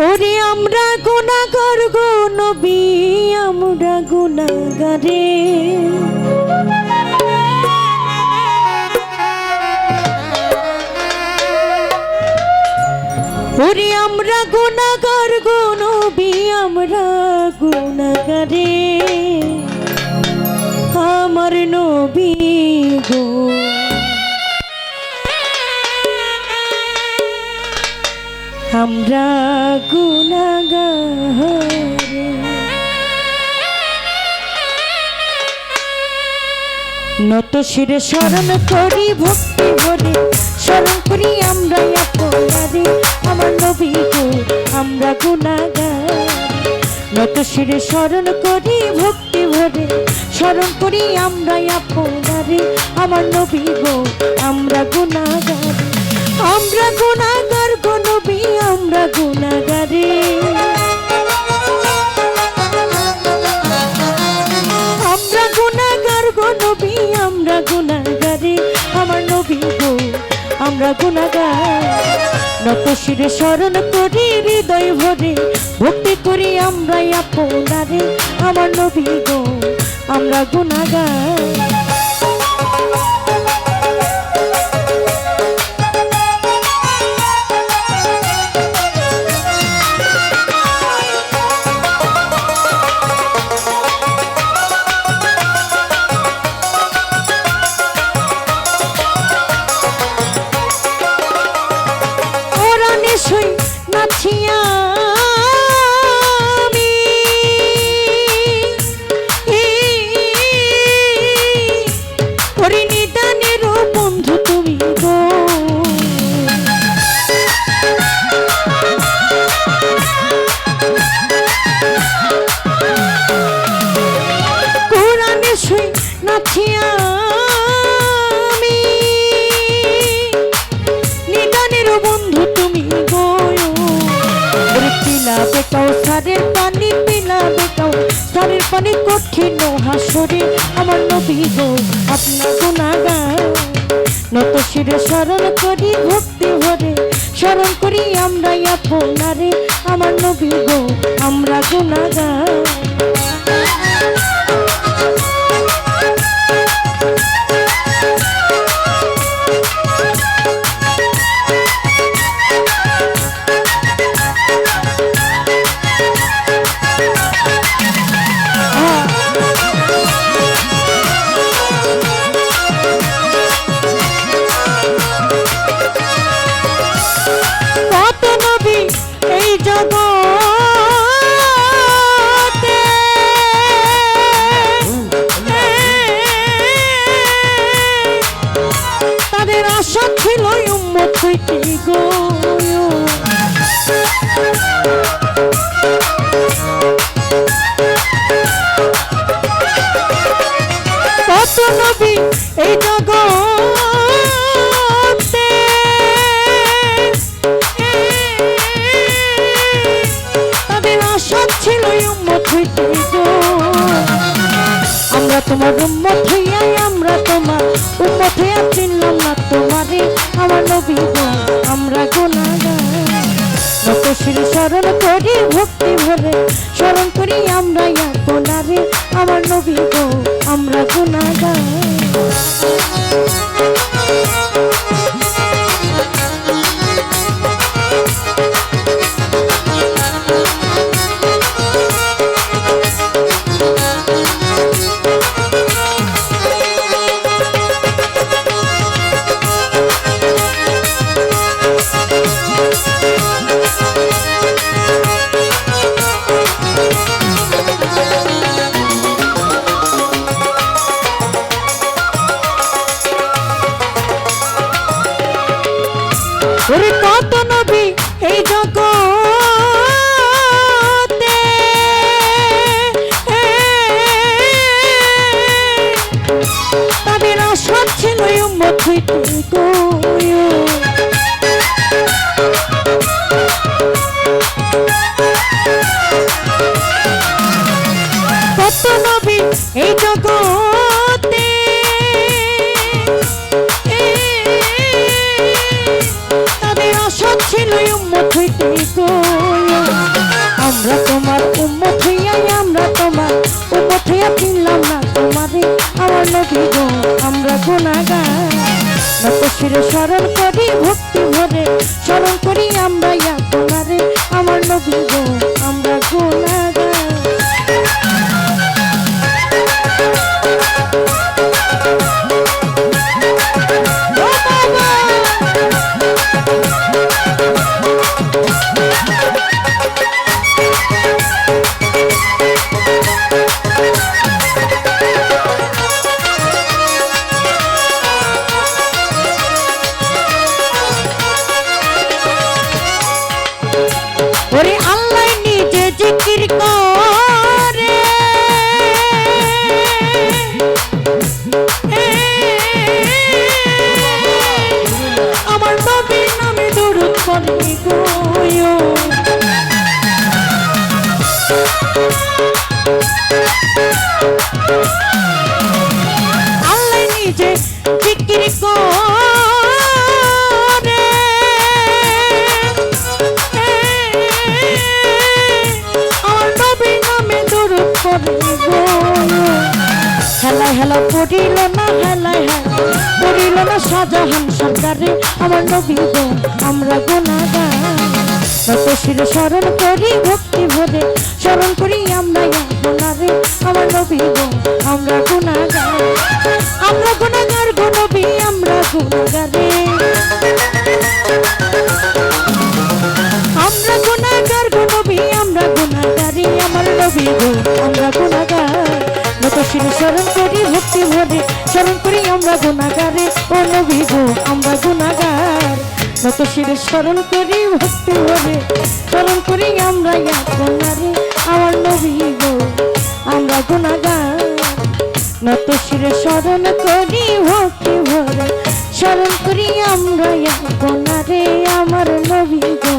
ওরে আমরা গুনাহগার গো নবী, আমরা গুনাহগারে। ওরে আমরা গুনাহগার গো নবী, আমরা গুনাহগারে। আমার নবী গো আমরা গুনাহগারে। নত শিরে শরণ করি ভক্তি ভরে, শরণ করি আমরা আপনারে। আমার নবী গো আমরা গুনাহগার। নত শিরে শরণ করি ভক্তি ভরে, শরণ করি আমরা আপনারে। আমার নবী গো আমরা গুনাহগার। আমরা গুনাহগার গো নবী, আমরা গুনাহগারে। আমরা গুনাহগার গো নবী, আমরা গুনাহগারে। আমার নবী গো আমরা গুনাহগার। নত শিরে শরণ করি হৃদয় ভরে, ভক্তি করি আমরা আপনারে। আমার নবী গো আমরা গুনাহগার। নাচিয়া আমি করি নিদানের বন্ধু তুমি গো। কোরআনে শুই নাচিয়া আমি নিদানের বন্ধু তুমি গো। পিলাবে কাউসারের পানি, পিলাবে কাউসারের পানি কঠিন হাসরে। আমার নবী গো আপনার গুনাহগার। নত শিরে শরণ করি ভক্তি ভরে, শরণ করি আমরা আপনারে। আমার নবী গো আমরা গুনাহগার। তাদের আশা ছিল উম্মত হইতে গো। কত নবী এই জগতে, তাদের আশা ছিল উম্মত হইতে গো। আমরা তোমার উম্মত হইয়াই, আমরা তোমার উম্মত হইয়া চিনলাম না তোমারে। আমার নবী গো আমরা গুনাহগার। নত শিরে শরণ করি ভক্তি ভরে, শরণ করি আমরা আপনারে। আমার নবী গো আমরা গুনাহগার। ওরে কত নবী এই জগতে, তাদের আশা ছিল উম্মত হইতে গো। কত নবী এই জগতে, তাদের আশা ছিল উম্মত হইতে গো। গুণাগার নত শিরে স্মরণ করি ভক্তি ভরে স্মরণ করি আমরা আপনারে আমার নবী গো আমরা গুণাগার ওরে আল্লাহ নিজে জিকির করে আমার নবীর নামে দরুদ পড়ে গো আল্লাহ নিজে জিকির করে হেলায় হেলা পড়িল না হেলায় হেলা পড়িল না শাহজাহান সরকারে আমার নবী গো আমরা গুণাগার নত শিরে স্মরণ করি ভক্তি ভরে স্মরণ করি আমরা আপনারে আমার নবী গো আমরা গুণাগার গো নবী আমরা গুণাগারে আমরা গুণাগার গো নবী আমরা গুণাগারি আমার নবী গো আমরা গুণাগার নত শিরে স্মরণ করি ভক্তি ভরে স্মরণ করি আমরা গুণাগারে ও নবী গো আমরা গুণাগার নত শিরে স্মরণ করি ভক্তি ভরে স্মরণ করি আমরা আপনারে আমার নবী গো আমরা গুণাগার নত শিরে স্মরণ করি ভক্তি ভরে স্মরণ করি আমরা আপনারে আমার নবী গো